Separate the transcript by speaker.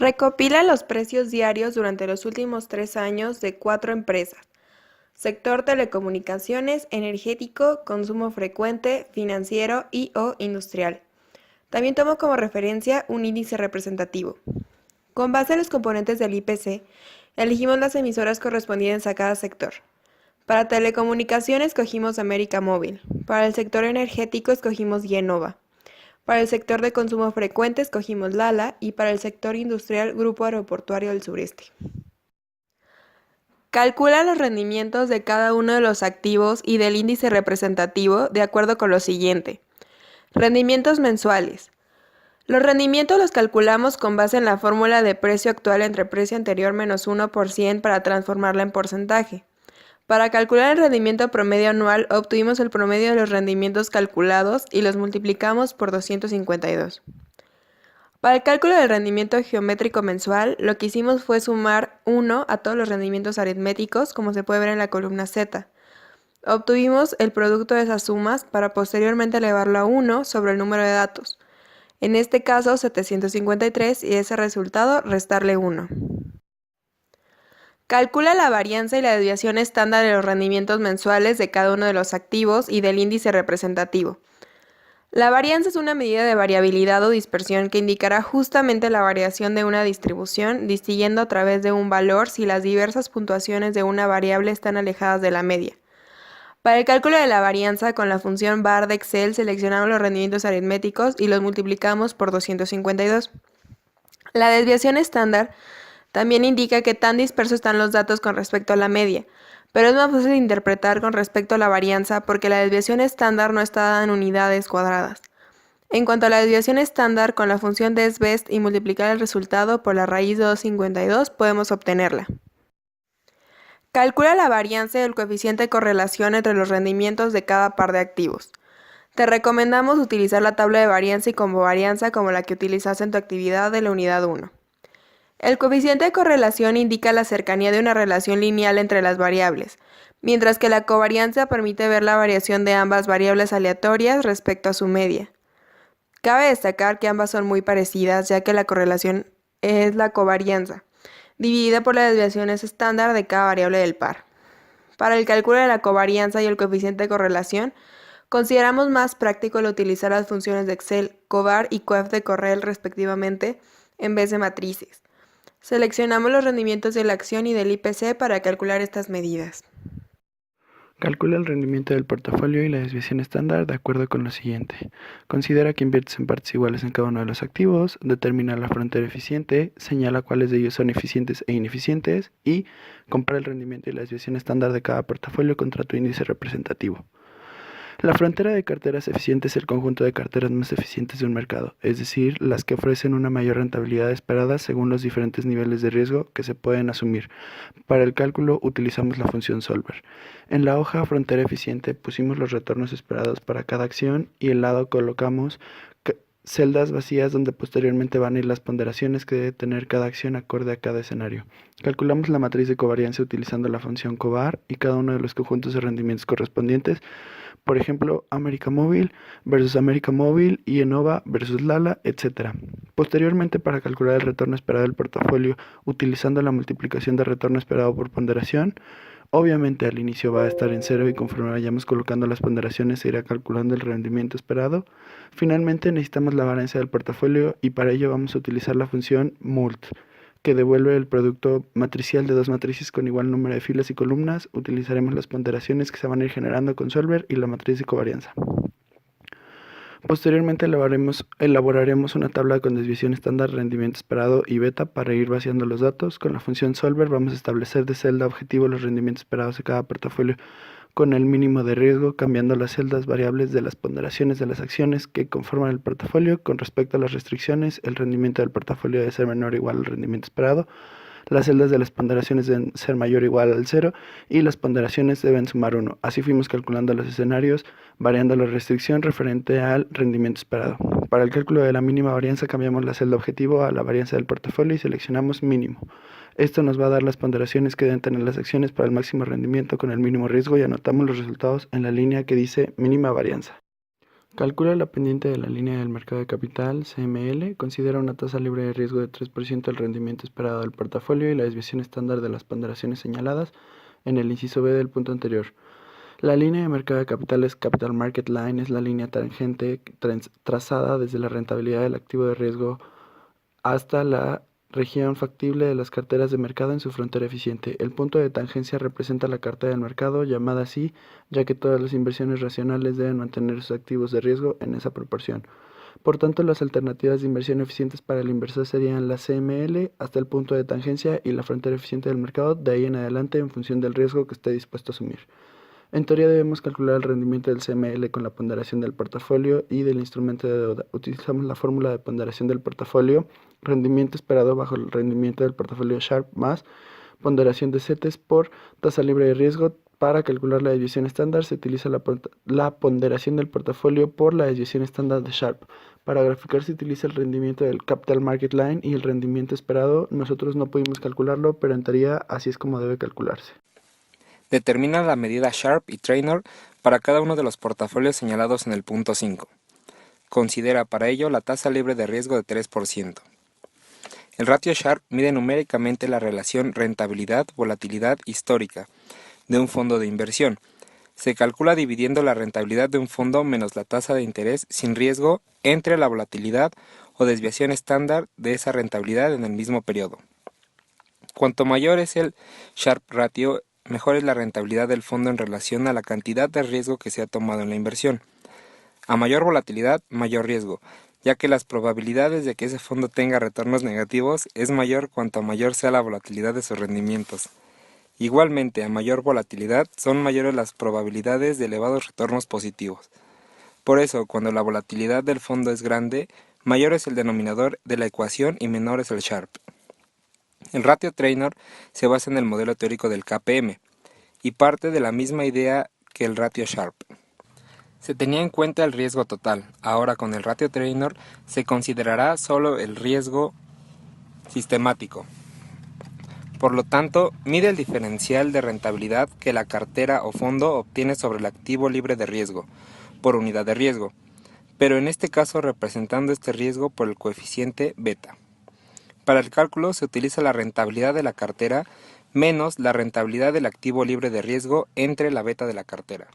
Speaker 1: Recopila los precios diarios durante los últimos 3 años de 4 empresas: sector telecomunicaciones, energético, consumo frecuente, financiero y/o industrial. También tomo como referencia un índice representativo. Con base en los componentes del IPC, elegimos las emisoras correspondientes a cada sector. Para telecomunicaciones escogimos América Móvil. Para el sector energético escogimos Yenova. Para el sector de consumo frecuente escogimos Lala y para el sector industrial Grupo Aeroportuario del Sureste. Calcula los rendimientos de cada uno de los activos y del índice representativo de acuerdo con lo siguiente. Rendimientos mensuales. Los rendimientos los calculamos con base en la fórmula de precio actual entre precio anterior menos 1% para transformarla en porcentaje. Para calcular el rendimiento promedio anual, obtuvimos el promedio de los rendimientos calculados y los multiplicamos por 252. Para el cálculo del rendimiento geométrico mensual, lo que hicimos fue sumar 1 a todos los rendimientos aritméticos, como se puede ver en la columna Z. Obtuvimos el producto de esas sumas para posteriormente elevarlo a 1 sobre el número de datos. En este caso, 753, y ese resultado restarle 1. Calcula la varianza y la desviación estándar de los rendimientos mensuales de cada uno de los activos y del índice representativo. La varianza es una medida de variabilidad o dispersión que indicará justamente la variación de una distribución, distinguiendo a través de un valor si las diversas puntuaciones de una variable están alejadas de la media. Para el cálculo de la varianza, con la función var de Excel seleccionamos los rendimientos aritméticos y los multiplicamos por 252. La desviación estándar también indica qué tan dispersos están los datos con respecto a la media, pero es más fácil de interpretar con respecto a la varianza porque la desviación estándar no está dada en unidades cuadradas. En cuanto a la desviación estándar, con la función desbest y multiplicar el resultado por la raíz de 252 podemos obtenerla. Calcula la varianza del coeficiente de correlación entre los rendimientos de cada par de activos. Te recomendamos utilizar la tabla de varianza y covarianza como la que utilizaste en tu actividad de la unidad 1. El coeficiente de correlación indica la cercanía de una relación lineal entre las variables, mientras que la covarianza permite ver la variación de ambas variables aleatorias respecto a su media. Cabe destacar que ambas son muy parecidas, ya que la correlación es la covarianza, dividida por las desviaciones estándar de cada variable del par. Para el cálculo de la covarianza y el coeficiente de correlación, consideramos más práctico el utilizar las funciones de Excel, covar y coef de Correl respectivamente, en vez de matrices. Seleccionamos los rendimientos de la acción y del IPC para calcular estas medidas.
Speaker 2: Calcula el rendimiento del portafolio y la desviación estándar de acuerdo con lo siguiente. Considera que inviertes en partes iguales en cada uno de los activos, determina la frontera eficiente, señala cuáles de ellos son eficientes e ineficientes y compara el rendimiento y la desviación estándar de cada portafolio contra tu índice representativo. La frontera de carteras eficientes es el conjunto de carteras más eficientes de un mercado, es decir, las que ofrecen una mayor rentabilidad esperada según los diferentes niveles de riesgo que se pueden asumir. Para el cálculo utilizamos la función solver. En la hoja frontera eficiente pusimos los retornos esperados para cada acción y al lado colocamos celdas vacías donde posteriormente van a ir las ponderaciones que debe tener cada acción acorde a cada escenario. Calculamos la matriz de covarianza utilizando la función covar y cada uno de los conjuntos de rendimientos correspondientes. Por ejemplo, América Móvil versus América Móvil, Yenova versus Lala, etc. Posteriormente, para calcular el retorno esperado del portafolio utilizando la multiplicación de retorno esperado por ponderación, obviamente al inicio va a estar en 0 y conforme vayamos colocando las ponderaciones se irá calculando el rendimiento esperado. Finalmente necesitamos la varianza del portafolio y para ello vamos a utilizar la función mult, que devuelve el producto matricial de dos matrices con igual número de filas y columnas. Utilizaremos las ponderaciones que se van a ir generando con solver y la matriz de covarianza. Posteriormente elaboraremos una tabla con desviación estándar, rendimiento esperado y beta para ir vaciando los datos. Con la función solver vamos a establecer de celda objetivo los rendimientos esperados de cada portafolio con el mínimo de riesgo, cambiando las celdas variables de las ponderaciones de las acciones que conforman el portafolio. Con respecto a las restricciones, el rendimiento del portafolio debe ser menor o igual al rendimiento esperado. Las celdas de las ponderaciones deben ser mayor o igual al 0 y las ponderaciones deben sumar 1. Así fuimos calculando los escenarios, variando la restricción referente al rendimiento esperado. Para el cálculo de la mínima varianza cambiamos la celda objetivo a la varianza del portafolio y seleccionamos mínimo. Esto nos va a dar las ponderaciones que deben tener las acciones para el máximo rendimiento con el mínimo riesgo y anotamos los resultados en la línea que dice mínima varianza. Calcula la pendiente de la línea del mercado de capital, CML, considera una tasa libre de riesgo de 3% del rendimiento esperado del portafolio y la desviación estándar de las ponderaciones señaladas en el inciso B del punto anterior. La línea de mercado de capitales Capital Market Line es la línea tangente trazada desde la rentabilidad del activo de riesgo hasta la región factible de las carteras de mercado en su frontera eficiente. El punto de tangencia representa la cartera del mercado, llamada así, ya que todas las inversiones racionales deben mantener sus activos de riesgo en esa proporción. Por tanto, las alternativas de inversión eficientes para el inversor serían la CML hasta el punto de tangencia y la frontera eficiente del mercado, de ahí en adelante en función del riesgo que esté dispuesto a asumir. En teoría debemos calcular el rendimiento del CML con la ponderación del portafolio y del instrumento de deuda. Utilizamos la fórmula de ponderación del portafolio, rendimiento esperado bajo el rendimiento del portafolio Sharpe más ponderación de CETES por tasa libre de riesgo. Para calcular la desviación estándar se utiliza la ponderación del portafolio por la desviación estándar de Sharpe. Para graficar se utiliza el rendimiento del Capital Market Line y el rendimiento esperado. Nosotros no pudimos calcularlo, pero en teoría así es como debe calcularse.
Speaker 3: Determina la medida Sharpe y Traynor para cada uno de los portafolios señalados en el punto 5. Considera para ello la tasa libre de riesgo de 3%. El ratio Sharpe mide numéricamente la relación rentabilidad-volatilidad histórica de un fondo de inversión. Se calcula dividiendo la rentabilidad de un fondo menos la tasa de interés sin riesgo entre la volatilidad o desviación estándar de esa rentabilidad en el mismo periodo. Cuanto mayor es el Sharpe ratio, mejor es la rentabilidad del fondo en relación a la cantidad de riesgo que se ha tomado en la inversión. A mayor volatilidad, mayor riesgo, ya que las probabilidades de que ese fondo tenga retornos negativos es mayor cuanto mayor sea la volatilidad de sus rendimientos. Igualmente, a mayor volatilidad son mayores las probabilidades de elevados retornos positivos. Por eso, cuando la volatilidad del fondo es grande, mayor es el denominador de la ecuación y menor es el Sharpe. El ratio Traynor se basa en el modelo teórico del KPM y parte de la misma idea que el ratio Sharpe. Se tenía en cuenta el riesgo total. Ahora con el ratio Traynor se considerará solo el riesgo sistemático. Por lo tanto, mide el diferencial de rentabilidad que la cartera o fondo obtiene sobre el activo libre de riesgo, por unidad de riesgo, pero en este caso representando este riesgo por el coeficiente beta. Para el cálculo se utiliza la rentabilidad de la cartera menos la rentabilidad del activo libre de riesgo entre la beta de la cartera.